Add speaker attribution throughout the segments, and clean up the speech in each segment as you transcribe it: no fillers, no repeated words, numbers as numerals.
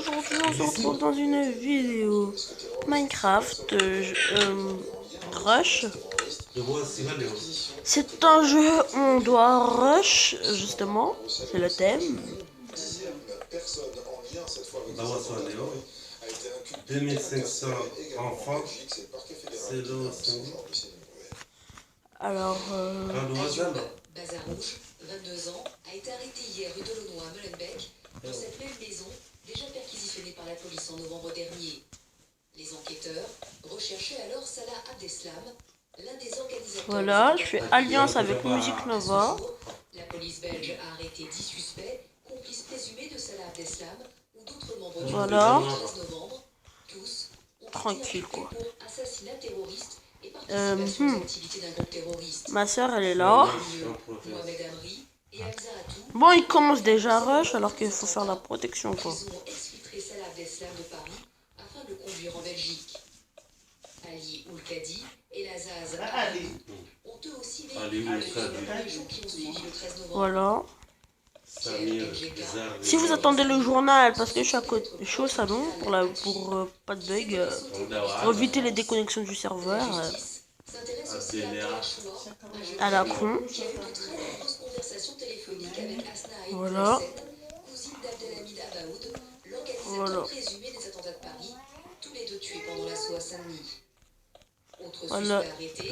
Speaker 1: aujourd'hui on se retrouve dans une vidéo Minecraft Rush. C'est un jeu où on doit rush, justement, c'est le thème.
Speaker 2: 2500 enfants, c'est le
Speaker 1: Alors,
Speaker 3: Bazar Rouge, 22 ans, a été arrêté hier rue de Launois à Molenbeek, dans cette même maison, déjà perquisitionnée par la police en novembre dernier. Les enquêteurs recherchaient alors Salah Abdeslam, l'un des organisateurs.
Speaker 1: Voilà, je fais alliance avec Musique Nova.
Speaker 3: La police belge a arrêté 10 suspects, complices présumés de Salah Abdeslam ou d'autres membres du
Speaker 1: Voilà.
Speaker 3: groupe du 13 novembre. Tous ont
Speaker 1: Tranquille,
Speaker 3: été
Speaker 1: quoi.
Speaker 3: arrêtés pour assassinat terroriste et participation aux activités d'un groupe terroriste.
Speaker 1: Ma soeur elle est là.
Speaker 3: Mohamed Amri et Hamza Atou.
Speaker 1: Bon, il commence déjà rush alors qu'il faut faire la protection, quoi.
Speaker 3: Ils ont exfiltré Salah Abdeslam de Paris afin de le conduire en Belgique. Ali Oulkadi et Lazaz ont eux aussi vécu les jours qui ont suivi le 13 novembre.
Speaker 1: Voilà.
Speaker 2: Samir
Speaker 1: Si vous attendez le journal, parce que je suis au salon pour pas de bug, pour éviter les déconnexions du serveur, à la con. Voilà. Voilà. Voilà.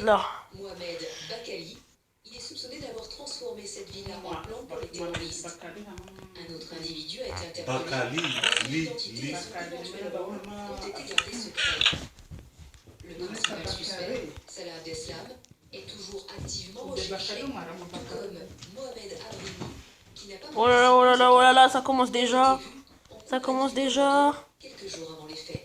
Speaker 1: Là.
Speaker 3: Mohamed Bakali, il est soupçonné d'avoir transformé cette villa en plan pour les terroristes. Un autre individu a été interpellé.
Speaker 2: Bakali,
Speaker 3: L'identité ont été gardées secrètes. Le principal suspect, Salah Abdeslam, est toujours activement recherché, tout comme Mohamed Abrimi, qui n'a pas
Speaker 1: Oh là là, oh là là, oh là là, ça commence déjà. Ça commence déjà.
Speaker 3: quelques jours avant les faits.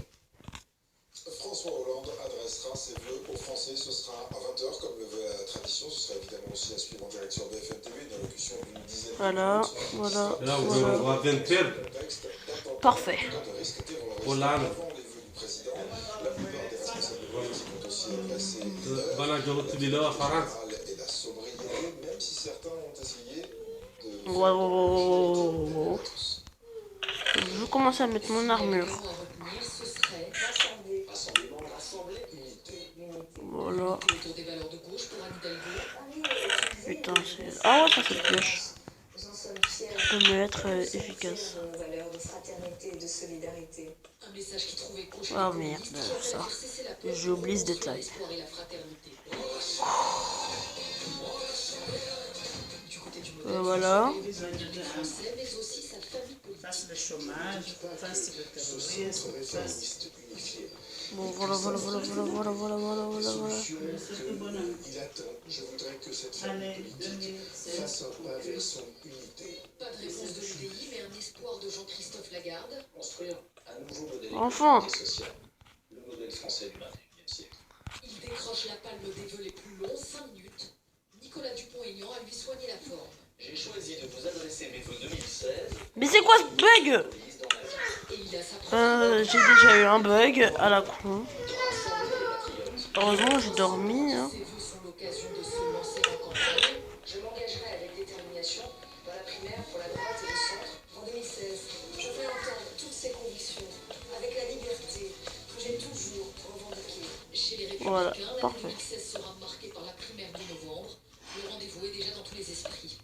Speaker 4: François Hollande adressera ses vœux aux Français. Ce sera à 20h, comme le veut la tradition. Ce sera évidemment aussi à suivre en direct sur BFM TV, une allocution d'une dizaine de
Speaker 1: Voilà,
Speaker 4: minutes.
Speaker 1: voilà,
Speaker 2: Là, on
Speaker 1: voilà.
Speaker 2: voit 20h.
Speaker 1: Parfait.
Speaker 2: Hollande.
Speaker 4: Avant les vœux du président, la plupart des responsables politiques ont aussi adressé
Speaker 2: Voilà, je retrouve là à France.
Speaker 4: et la sobriété, même si certains ont essayé de
Speaker 1: Wow. Je vais commencer à mettre mon armure.
Speaker 3: À retenir, ce serait
Speaker 4: rassembler, unité.
Speaker 1: Voilà.
Speaker 3: autour des valeurs de gauche pour Anne Hidalgo.
Speaker 1: Putain, c'est... Ah ouais, ça c'est pioche. Je peux me être efficace.
Speaker 5: Valeurs de fraternité et de solidarité.
Speaker 3: Un message qui trouvait clocher
Speaker 1: Ah
Speaker 3: les
Speaker 1: merde,
Speaker 3: communistes qui
Speaker 1: ça.
Speaker 3: veulent faire cesser la peur
Speaker 1: J'ai oublié ce
Speaker 3: sur
Speaker 1: détail.
Speaker 3: l'espoir et la fraternité. Du côté du modèle
Speaker 1: Voilà.
Speaker 3: français, mais aussi sa famille politique.
Speaker 6: Face le chômage, face le terrorisme, face...
Speaker 1: Bon, voilà.
Speaker 4: Il attend. Je voudrais que cette famille
Speaker 6: Année
Speaker 4: politique
Speaker 6: 2016.
Speaker 4: fasse un pas vers son unité.
Speaker 3: Pas de réponse de l'UDI, mais un espoir de Jean-Christophe Lagarde.
Speaker 7: Construire un nouveau modèle
Speaker 1: Enfant.
Speaker 7: économique et social, le modèle français du XXIe siècle.
Speaker 3: Il décroche la palme des vœux les plus longs, 5 minutes. Nicolas Dupont-Aignan a lui soigné la forme.
Speaker 7: J'ai choisi de vous adresser mes vœux 2016,
Speaker 1: Mais c'est quoi ce bug?
Speaker 7: lise dans ma vie,
Speaker 3: Et il a sa propre
Speaker 1: J'ai déjà eu un bug à la con.
Speaker 7: de rassembler les patriotes.
Speaker 1: Heureusement, j'ai dormi. Hein.
Speaker 3: Ces vœux sont l'occasion de se lancer en campagne.
Speaker 5: Je m'engagerai avec détermination dans la primaire pour la droite et le centre. En 2016, je vais entendre toutes ces convictions avec la liberté que j'ai toujours revendiquée.
Speaker 3: Chez les
Speaker 1: Voilà,
Speaker 3: Républicains, l'année
Speaker 1: parfait.
Speaker 3: 2016 sera marquée par la primaire de novembre. Le rendez-vous est déjà dans tous les esprits.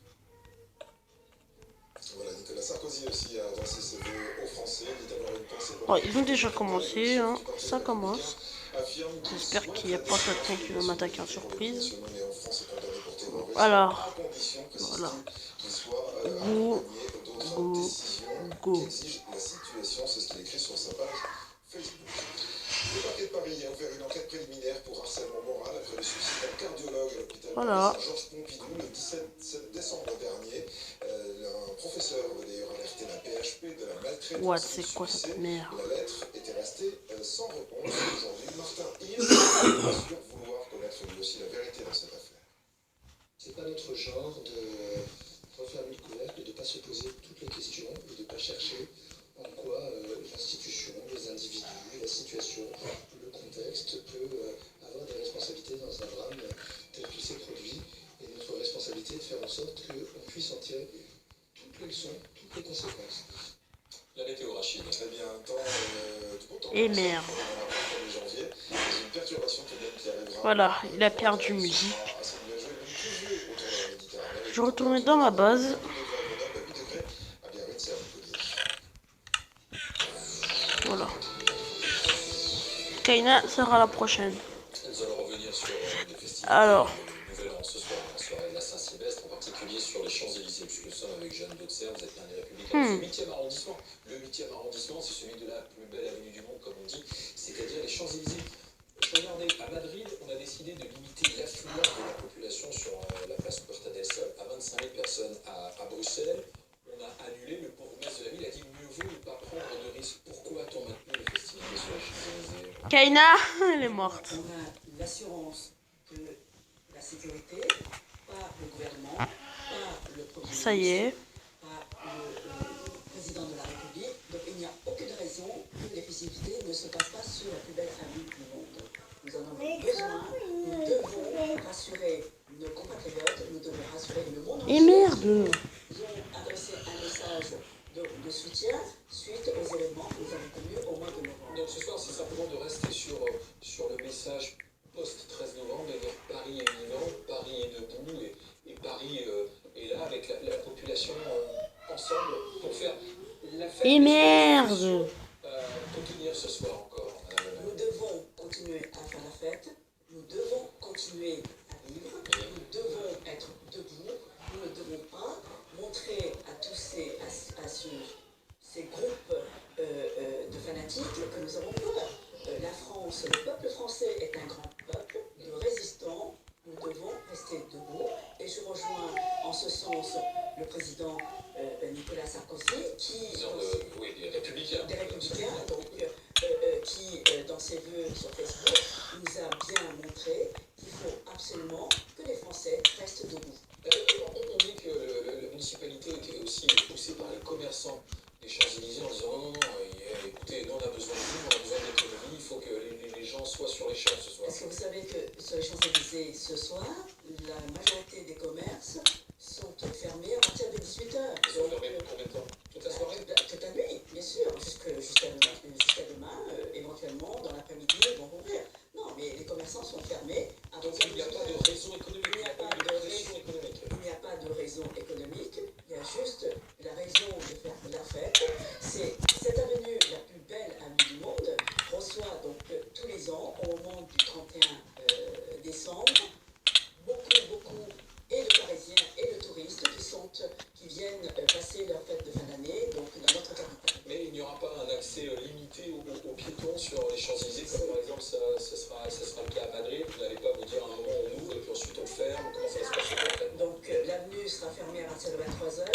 Speaker 4: Voilà, Nicolas Sarkozy aussi a adressé ses vœux aux Français. Il dit avoir une pensée pour
Speaker 1: Oh, ils ont déjà commencé. Hein. Ça commence.
Speaker 4: affirme
Speaker 1: J'espère qu'il n'y a pas quelqu'un qui va m'attaquer en surprise.
Speaker 4: nationaux en France est condamné pour terrorisme
Speaker 1: Alors,
Speaker 4: à condition, précise-t-il,
Speaker 1: voilà.
Speaker 4: qu'il soit
Speaker 1: Go,
Speaker 4: accompagné d'autres
Speaker 1: go,
Speaker 4: décisions
Speaker 1: go.
Speaker 4: qu'exige la situation. C'est ce qu'il écrit sur sa page Facebook. Le parquet de Paris a ouvert une enquête préliminaire pour harcèlement moral après le suicide d'un cardiologue à l'hôpital
Speaker 1: Voilà.
Speaker 4: Georges Pompidou le 17 décembre dernier. Un professeur avait d'ailleurs alerté la PHP de la maltraitance.
Speaker 1: What,
Speaker 4: du
Speaker 1: c'est quoi cette
Speaker 4: suicide.
Speaker 1: merde?
Speaker 4: La lettre était restée sans réponse. Aujourd'hui, Martin Hill assure vouloir connaître lui aussi la vérité dans cette affaire.
Speaker 8: C'est pas notre genre de refermer le couvercle et de ne pas se poser toutes les questions et de ne pas chercher en quoi l'institution, les individus, la situation, le contexte peut avoir des responsabilités dans un drame tel qu'il s'est produit. Et notre responsabilité est de faire en sorte qu'on puisse en tirer toutes les leçons, toutes les conséquences.
Speaker 7: La météo, Rachid.
Speaker 4: Chine. Très bien, du bon temps.
Speaker 1: Et merde.
Speaker 4: Le 1er janvier, une perturbation qui arrivera.
Speaker 1: Voilà, il a perdu musique.
Speaker 4: Assez nuageux et même pluvieux autour de la Méditerranée.
Speaker 1: Je retournais dans ma base.
Speaker 4: 8 degrés à Biarritz et à Montpellier.
Speaker 1: Voilà. Kaina sera la prochaine.
Speaker 9: Nous allons revenir sur les festivals
Speaker 1: Alors.
Speaker 9: du Nouvel An ce soir, la soirée de la Saint-Sylvestre, en particulier sur les Champs-Élysées, puisque nous sommes avec Jeanne d'Auxerre, vous êtes l'un des Républicains du 8e arrondissement. Le 8e arrondissement, c'est celui de la plus belle avenue du monde, comme on dit, c'est-à-dire les Champs-Élysées. Regardez, à Madrid, on a décidé de limiter l'affluence de la population sur la place Puerta del Sol à 25 000 personnes. À Bruxelles, on a annulé, le bourgmestre de la ville a dit mieux vaut ne pas prendre de risques. Pourquoi a-t-on maintenu les festivités sur les Champs-Élysées?
Speaker 1: Kaina, elle est morte.
Speaker 6: On a l'assurance de la sécurité par le gouvernement, par le Premier ministre,
Speaker 1: Ça y est.
Speaker 6: par le président de la République. Donc il n'y a aucune raison que les festivités ne se passent pas sur la plus belle avenue du monde. Nous en avons besoin, nous devons rassurer nos compatriotes, nous devons rassurer le monde entier.
Speaker 1: Et merde.
Speaker 6: Nous avons adressé un message de soutien suite aux événements que nous avons connus au mois de novembre.
Speaker 9: Donc ce soir, c'est simplement de rester sur le message post-13 novembre, et dire Paris est vivant, Paris est debout, et Paris est là avec la population ensemble pour faire la fête.
Speaker 1: Et merde.
Speaker 9: Continuer ce soir encore.
Speaker 6: Nous devons continuer à faire la fête, nous devons continuer à vivre, nous devons être debout, nous ne devons pas montrer à tous ces groupes de fanatiques que nous avons peur. La France, le peuple français est un grand peuple de résistants. Nous devons rester debout. Et je rejoins en ce sens le président Nicolas Sarkozy, qui
Speaker 9: des Républicains.
Speaker 6: Donc, qui, dans ses vœux sur Facebook, nous a bien montré qu'il faut absolument que les Français restent debout.
Speaker 9: On dit que la municipalité était aussi poussée par les commerçants des Champs-Élysées en disant non, écoutez, nous on a besoin de vous, on a besoin d'économie, il faut que les gens soient sur les champs ce soir.
Speaker 6: Est-ce que vous savez que sur les Champs-Élysées ce soir, la majorité des commerces sont fermés à partir de 18h.
Speaker 9: Ils sont fermés pour combien de temps? Toute la soirée?
Speaker 6: Toute la nuit, bien sûr, jusqu'à demain, éventuellement dans l'après-midi, ils vont ouvrir. Non, mais les commerçants sont fermés à partir de 18h.
Speaker 9: Il n'y a pas de raison économique.
Speaker 6: Il n'y a pas de raison économique, il y a juste la raison de faire la fête. C'est cette avenue, la plus belle avenue du monde, reçoit donc tous les ans, au moment du 31 décembre, beaucoup, et de Parisiens et de touristes qui viennent passer leur fête de fin d'année, donc dans notre capitale.
Speaker 9: Mais il n'y aura pas un accès limité aux piétons sur les Champs-Élysées, comme par exemple ça sera le cas à Madrid. Vous n'allez pas vous dire à un moment on ouvre et puis ensuite on ferme. Comment ça va se passer concrètement?
Speaker 6: Donc l'avenue sera fermée à partir de 23h.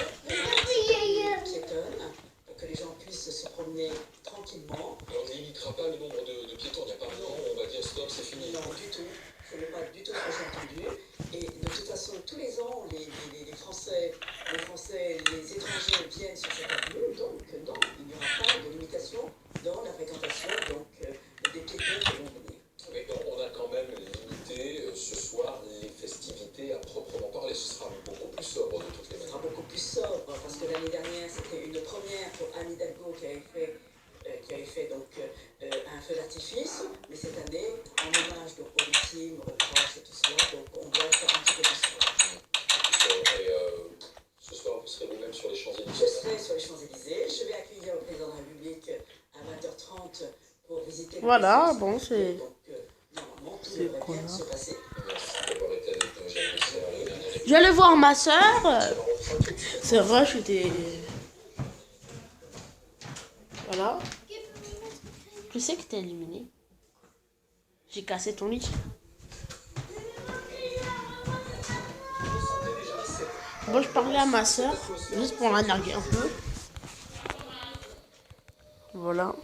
Speaker 6: Piétonne, pour que les gens puissent se promener tranquillement.
Speaker 9: Et on ne limitera pas le nombre de piétons. Il n'y a pas un moment où on va dire stop, c'est fini.
Speaker 6: Non, du tout. Ce n'est pas du tout ce que j'ai entendu. Et de toute façon, tous les ans, les Français, les étrangers viennent sur cette avenue. Donc, non, il n'y aura pas de limitation dans la fréquentation des piétons qui vont venir.
Speaker 9: Mais on a quand même limité ce soir les festivités à proprement parler. Ce sera beaucoup plus sobre de toutes les manières.
Speaker 6: Ce sera beaucoup plus sobre, parce que l'année dernière, c'était une première pour Anne Hidalgo qui avait fait donc un feu d'artifice, mais cette année, en hommage donc, aux victimes, aux proches et tout cela, donc on doit faire un petit peu plus sobre.
Speaker 9: Et ce soir, vous serez vous-même sur les Champs-Élysées?
Speaker 6: Je serai sur les Champs-Élysées, je vais accueillir le président de la République à 20h30 pour visiter.
Speaker 1: Voilà, bon, c'est.
Speaker 6: Donc, normalement, tout devrait bien se passer.
Speaker 9: Merci d'avoir été avec nous, Jeanne d'Auxerre.
Speaker 1: J'allais voir ma soeur. C'est vrai, j'étais. Voilà. Je sais que t'es éliminé. J'ai cassé ton lit. Bon, je parlais à ma soeur, juste pour la narguer un peu. Voilà.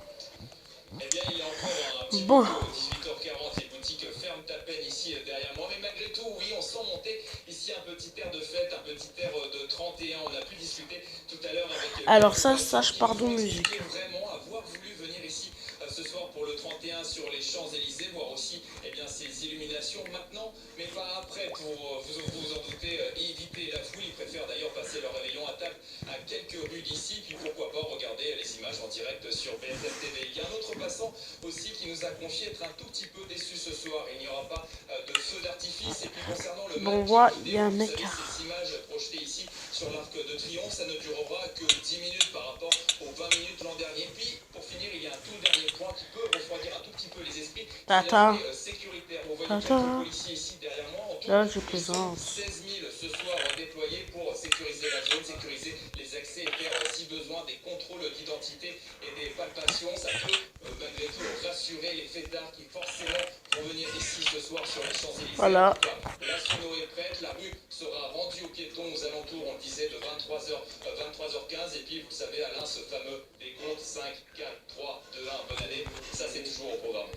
Speaker 10: Eh bien, il y a encore un petit
Speaker 1: Bon.
Speaker 10: peu 18h40, les boutiques ferment à peine ici derrière moi. Mais malgré tout, oui, on sent monter ici un petit air de fête, un petit air de 31. On a pu discuter tout à l'heure avec...
Speaker 1: Alors ça, je pars de musique.
Speaker 10: Vraiment avoir voulu venir ici ce soir pour le 31. 31 sur les Champs-Élysées, voir aussi ces illuminations maintenant, mais pas après, pour vous en doutez, éviter la foule. Ils préfèrent d'ailleurs passer leur réveillon à table à quelques rues d'ici, puis pourquoi pas regarder les images en direct sur BFM TV. Il y a un autre passant aussi qui nous a confié être un tout petit peu déçu ce soir. Il n'y aura pas de feu d'artifice. Et puis concernant le
Speaker 1: bon, on voit, il y a un mec.
Speaker 10: ces images projetées ici sur l'Arc de Triomphe, ça ne durera que 10 minutes par rapport aux 20 minutes l'an dernier. Puis pour finir, il y a un tout dernier point qui peut refroidir un tout petit peu les esprits.
Speaker 1: Tata.
Speaker 10: Sécuritaire. Vous voyez quelques policiers ici derrière moi. En tout,
Speaker 1: là, je plaisante.
Speaker 10: 16 000 ce soir déployés pour sécuriser la zone, sécuriser les accès et faire si besoin des contrôles d'identité et des palpations. Ça peut malgré tout rassurer les fêtards qui forcément vont venir ici ce soir sur les Champs-Élysées.
Speaker 1: Voilà.
Speaker 10: La sono est prête, la rue sera rendue aux piétons aux alentours, on le disait, de 23h15. Et puis vous savez Alain, ce fameux décompte 5, 4, 3, 2, 1, bonne année, ça c'est toujours au programme.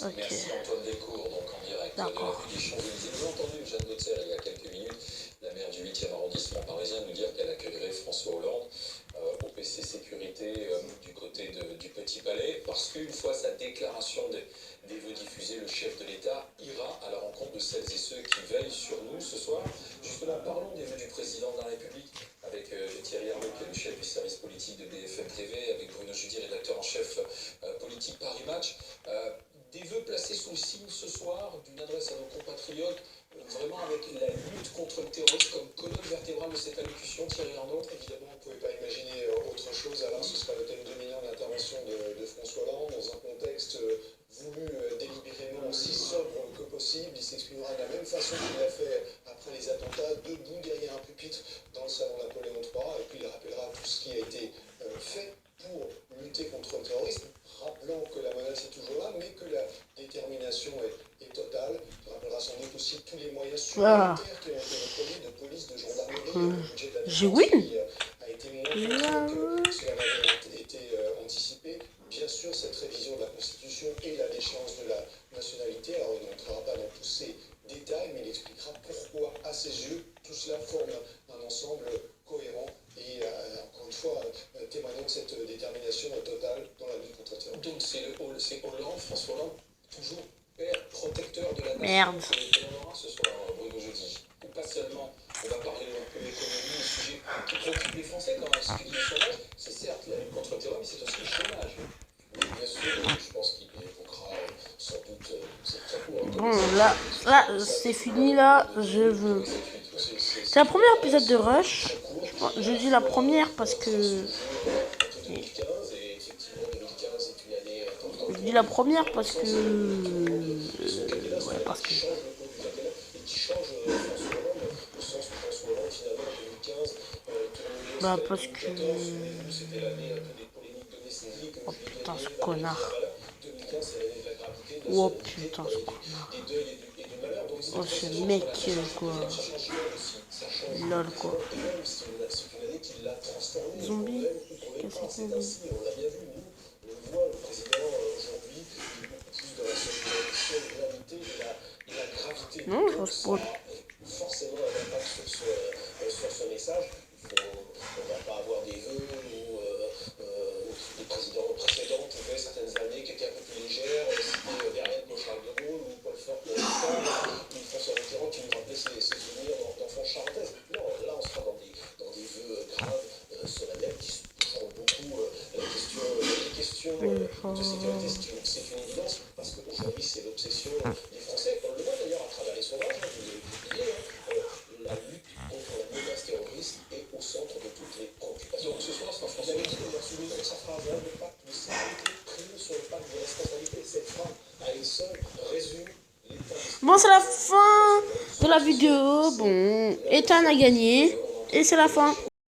Speaker 1: Okay.
Speaker 9: Merci Antoine Delcourt, donc en direct de la rue des Champs-Élysées. Nous avons entendu Jeanne Gauthier il y a quelques minutes, la maire du 8e arrondissement parisien, nous dire qu'elle accueillerait François Hollande au PC Sécurité du côté du Petit Palais, parce qu'une fois sa déclaration des vœux diffusés, le chef de l'État ira à la rencontre de celles et ceux qui veillent sur nous ce soir. Justement, parlons des vœux du président de la République avec Thierry Arnaud, qui est le chef du service politique de BFM TV, avec Bruno Judy, rédacteur en chef politique Paris Match. Des vœux placés sous le signe ce soir d'une adresse à nos compatriotes, vraiment avec la lutte contre le terrorisme comme colonne vertébrale de cette allocution. Thierry Arnaud,
Speaker 4: évidemment, on ne pouvait pas imaginer autre chose. Alors, ce sera le thème dominant de l'intervention de François Hollande dans un contexte voulu délibérément aussi sobre que possible. Il s'exprimera de la même façon qu'il l'a fait après les attentats, debout derrière un pupitre dans le salon Napoléon III, et puis il rappellera tout ce qui a été fait pour lutter contre le terrorisme, rappelant que la menace est toujours là, mais que la détermination est totale. Il rappellera sans doute aussi tous les moyens supplémentaires qui ont été déployés de police, de gendarmerie, le budget de la défense qui a été moins que cela avait été anticipé. Bien sûr, cette révision de la Constitution et la déchéance de la nationalité, alors il n'entrera pas dans tous ces détails, mais il expliquera pourquoi, à ses yeux, tout cela forme un ensemble cohérent et, encore une fois, témoignant de cette détermination totale dans la lutte contre le terrorisme.
Speaker 9: Donc c'est Hollande, François Hollande, toujours père protecteur de la nation.
Speaker 1: Merde.
Speaker 9: Que l'on aura ce soir, Bruno Jeudi. Et pas seulement, on va parler un peu d'économie, des sujets qui préoccupent les Français quand même. Ce qui est le chômage, c'est certes la lutte contre le terrorisme, mais c'est aussi le chômage.
Speaker 4: Oui, bien sûr, je pense qu'il évoquera sans doute cette très court.
Speaker 1: Bon, là c'est fini, là, je veux... C'est la première épisode de Rush. Je dis la première parce que... Je dis la première parce que... Ouais, parce que... Bah, parce que... Oh putain, ce connard. Oh putain, ce connard. Oh, ce mec, quoi. Lol, quoi. Zombie. Qu'est-ce que c'est, zombie? Non, je pense pas.
Speaker 4: Forcément un impact sur ce message. On ne va pas avoir des vœux où les présidents précédents pouvaient certaines années qui étaient un peu plus légères, c'était Verlaine pour Charles de Gaulle ou Paul Fort pour François Mitterrand qui nous rappelait ses souvenirs d'enfance charentaise. Non, là on sera dans des vœux graves, solennels, qui se poseront beaucoup les questions de sécurité. C'est une évidence parce qu'aujourd'hui c'est l'obsession des Français. On le voit d'ailleurs à travers les sondages, vous l'avez publié, la lutte contre la menace terroriste est au centre de toutes les préoccupations. Donc ce soir, c'est en François dit d'ailleurs souligné sa phrase, le pacte de sécurité prime sur le pacte de responsabilité. Cette phrase, à elle seule, résume l'état.
Speaker 1: Bon, c'est la fin de la vidéo. Bon, Ethan a gagné. Et c'est la fin.